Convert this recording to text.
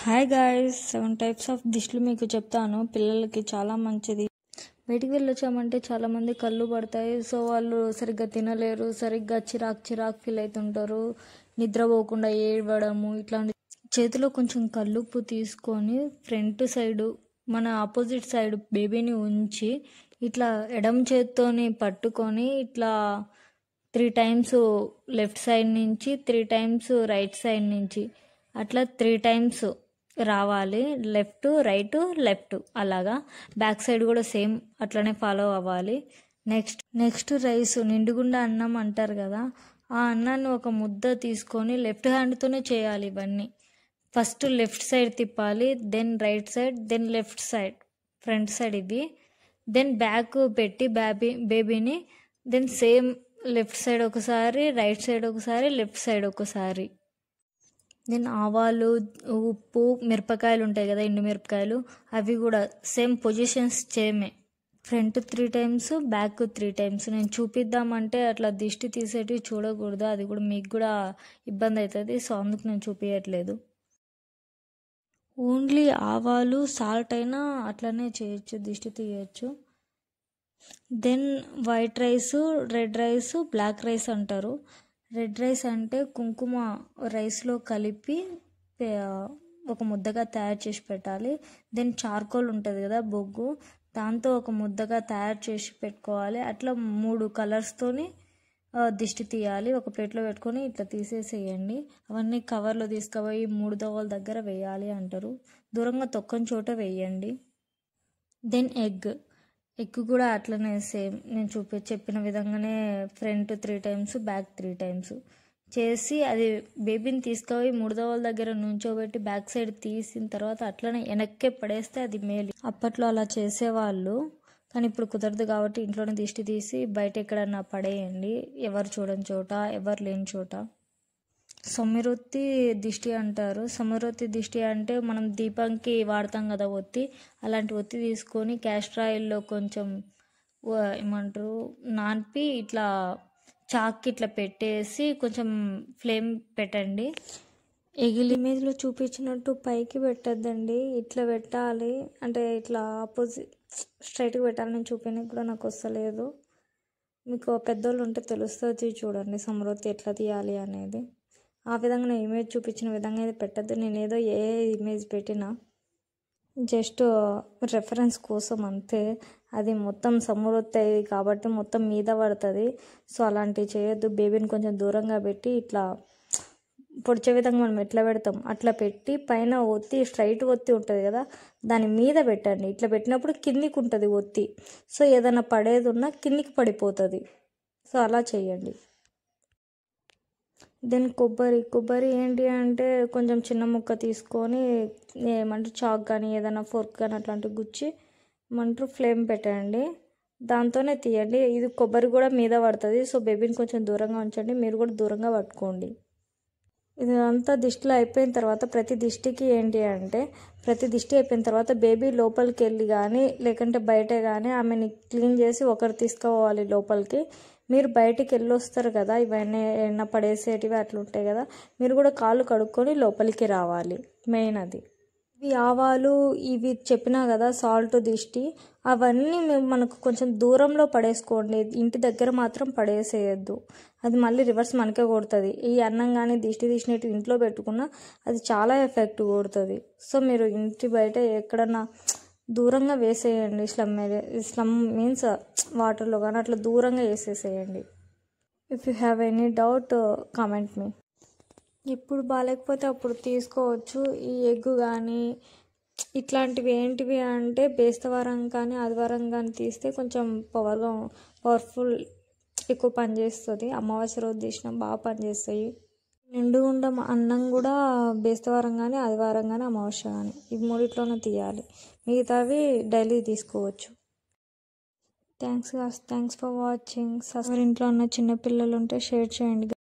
Hi guys, 7 types of డిష్లు మీకు చెప్తాను. పిల్లలకి చాలా మంచిది. బయటికి వెళ్ళొచ్చామంటే చాలామంది కళ్ళు పడతాయి. సో వాళ్ళు సరిగ్గా తినలేరు, సరిగ్గా చిరాకు ఫీల్ అవుతుంటారు, నిద్రపోకుండా ఏడవడము ఇట్లాంటి. చేతిలో కొంచెం కల్లుప్పు తీసుకొని ఫ్రంట్ సైడు మన ఆపోజిట్ సైడ్ బేబీని ఉంచి ఇట్లా ఎడమ చేత్తోని పట్టుకొని ఇట్లా 3 టైమ్స్ లెఫ్ట్ సైడ్ నుంచి, 3 టైమ్స్ రైట్ సైడ్ నుంచి, అట్లా 3 టైమ్స్ రావాలి. లెఫ్ట్ రైట్ లెఫ్ట్ అలాగా. బ్యాక్ సైడ్ కూడా సేమ్ అట్లనే ఫాలో అవ్వాలి. నెక్స్ట్ రైస్, నిండుగుండా అన్నం అంటారు కదా, ఆ అన్నాన్ని ఒక ముద్ద తీసుకొని లెఫ్ట్ హ్యాండ్తోనే చేయాలి ఇవన్నీ. ఫస్ట్ లెఫ్ట్ సైడ్ తిప్పాలి, then right side, then left side, front side ఇది, దెన్ బ్యాక్ పెట్టి బేబీని, దెన్ సేమ్ లెఫ్ట్ సైడ్ ఒకసారి, రైట్ సైడ్ ఒకసారి, లెఫ్ట్ సైడ్ ఒకసారి. దెన్ ఆవాలు, ఉప్పు, మిరపకాయలు ఉంటాయి కదా, ఎండు మిరపకాయలు, అవి కూడా సేమ్ పొజిషన్స్ సేమే. Front 3 times, back 3 times. నేను చూపిద్దామంటే అట్లా దిష్టి తీసేటివి చూడకూడదు, అది కూడా మీకు కూడా ఇబ్బంది అవుతుంది. సో అందుకు నేను చూపించట్లేదు. ఓన్లీ ఆవాలు, సాల్ట్ అయినా అట్లనే చేయొచ్చు, దిష్టి తీయచ్చు. Then white rice, red rice, black rice అంటారు. రెడ్ రైస్ అంటే కుంకుమ రైస్లో కలిపి ఒక ముద్దగా తయారు చేసి పెట్టాలి. దెన్ చార్కోల్ ఉంటుంది కదా, బొగ్గు, దాంతో ఒక ముద్దగా తయారు చేసి పెట్టుకోవాలి. అట్లా 3 కలర్స్తోని దిష్టి తీయాలి. ఒక ప్లేట్లో పెట్టుకొని ఇట్లా తీసేసేయండి. అవన్నీ కవర్లో తీసుకుపోయి 3 దోవల దగ్గర వేయాలి అంటారు. దూరంగా తొక్కని చోట వేయండి. దెన్ ఎగ్ కూడా అట్లనే సేమ్ నేను చెప్పిన విధంగానే ఫ్రంట్ 3 టైమ్స్, బ్యాక్ 3 టైమ్స్ చేసి అది బేబీని తీసుకుపోయి 3 దోవల దగ్గర నుంచోబెట్టి బ్యాక్ సైడ్ తీసిన తర్వాత అట్లనే వెనక్కే పడేస్తే అది మేలు. అప్పట్లో అలా చేసేవాళ్ళు, కానీ ఇప్పుడు కుదరదు కాబట్టి ఇంట్లోనే దిష్టి తీసి బయట ఎక్కడన్నా పడేయండి, ఎవరు చూడని చోట, ఎవరు లేని చోట. సొమ్మిరొత్తి దిష్టి అంటారు. సొమ్మిరొత్తి దిష్టి అంటే మనం దీపంకి వాడతాం కదా ఒత్తి, అలాంటి ఒత్తి తీసుకొని క్యాస్టర్ ఆయిల్లో కొంచెం ఏమంటారు నాన్పి ఇట్లా చాక్ ఇట్లా పెట్టేసి కొంచెం ఫ్లేమ్ పెట్టండి. ఇమేజ్లో చూపించినట్టు పైకి పెట్టద్దండి, ఇట్లా పెట్టాలి. అంటే ఇట్లా ఆపోజిట్ స్ట్రైట్గా పెట్టాలి. నేను చూపించడానికి కూడా నాకు వస్తలేదు. మీకు పెద్దోళ్ళు ఉంటే తెలుస్తుంది, చూడండి సొమ్మిరొత్తి ఎట్లా తీయాలి అనేది. ఆ విధంగా నేను ఇమేజ్ చూపించిన విధంగా అయితే పెట్టద్దు. నేను ఏదో ఏ ఇమేజ్ పెట్టినా జస్ట్ రెఫరెన్స్ కోసం అంతే. అది మొత్తం సొమ్మిరొత్తాయి కాబట్టి మొత్తం మీద పడుతుంది. సో అలాంటివి చేయొద్దు. బేబీని కొంచెం దూరంగా పెట్టి ఇట్లా పొడిచే విధంగా మనం ఎట్లా పెడతాం అట్లా పెట్టి పైన ఒత్తి, స్ట్రైట్ ఒత్తి ఉంటుంది కదా, దాని మీద పెట్టండి. ఇట్లా పెట్టినప్పుడు కిందికి ఉంటుంది ఒత్తి. సో ఏదైనా పడేది ఉన్నా కిందికి పడిపోతుంది. సో అలా చేయండి. దెన్ కొబ్బరి ఏంటి అంటే కొంచెం చిన్న ముక్క తీసుకొని ఏమంటారు చాక్ కానీ ఏదైనా ఫోర్క్ కానీ అట్లాంటివి గుచ్చి ఏమంటారు ఫ్లేమ్ పెట్టండి, దాంతోనే తీయండి. ఇది కొబ్బరి కూడా మీద పడుతుంది. సో బేబీని కొంచెం దూరంగా ఉంచండి, మీరు కూడా దూరంగా పట్టుకోండి. ఇదంతా దిష్టిలో అయిపోయిన తర్వాత ప్రతి దిష్టి అయిపోయిన తర్వాత బేబీ లోపలికి వెళ్ళి కానీ లేకుంటే బయట కానీ ఆమెని క్లీన్ చేసి ఒకరు తీసుకుపోవాలి లోపలికి. మీరు బయటికి వెళ్ళొస్తారు కదా, ఇవన్నీ ఎన్న పడేసేటివి అట్లా ఉంటాయి కదా, మీరు కూడా కాళ్ళు కడుక్కొని లోపలికి రావాలి. మెయిన్ అది. ఇవి ఆవాలు ఇవి చెప్పినా కదా, సాల్ట్, దిష్టి, అవన్నీ మనకు కొంచెం దూరంలో పడేసుకోండి. ఇంటి దగ్గర మాత్రం పడేసేయద్దు, అది మళ్ళీ రివర్స్ మనకే కొడుతుంది. ఈ అన్నం కానీ దిష్టి తీసినట్టు ఇంట్లో పెట్టుకున్నా అది చాలా ఎఫెక్ట్ కొడుతుంది. సో మీరు ఇంటి బయట ఎక్కడన్నా దూరంగా వేసేయండి. స్లమ్ మీన్స్ వాటర్లో కానీ అట్లా దూరంగా వేసేసేయండి. If you have any doubt comment me. ఎప్పుడు బాగాలేకపోతే అప్పుడు తీసుకోవచ్చు. ఈ ఎగ్ కానీ ఇట్లాంటివి ఏంటివి అంటే బేస్తవారం కానీ ఆదివారం కానీ తీస్తే కొంచెం పవర్ఫుల్ ఎక్కువ పనిచేస్తుంది. అమావాస్య రోజు తీసినా బాగా పనిచేస్తాయి. నిండుగుండం అన్నం కూడా బేస్తవారం కానీ ఆదివారం కానీ అమావాస్య కానీ ఈ 3 తీయాలి. మిగతావి డైలీ తీసుకోవచ్చు. Thanks for watching. ఇంట్లో ఉన్న చిన్నపిల్లలు ఉంటే షేర్ చేయండి.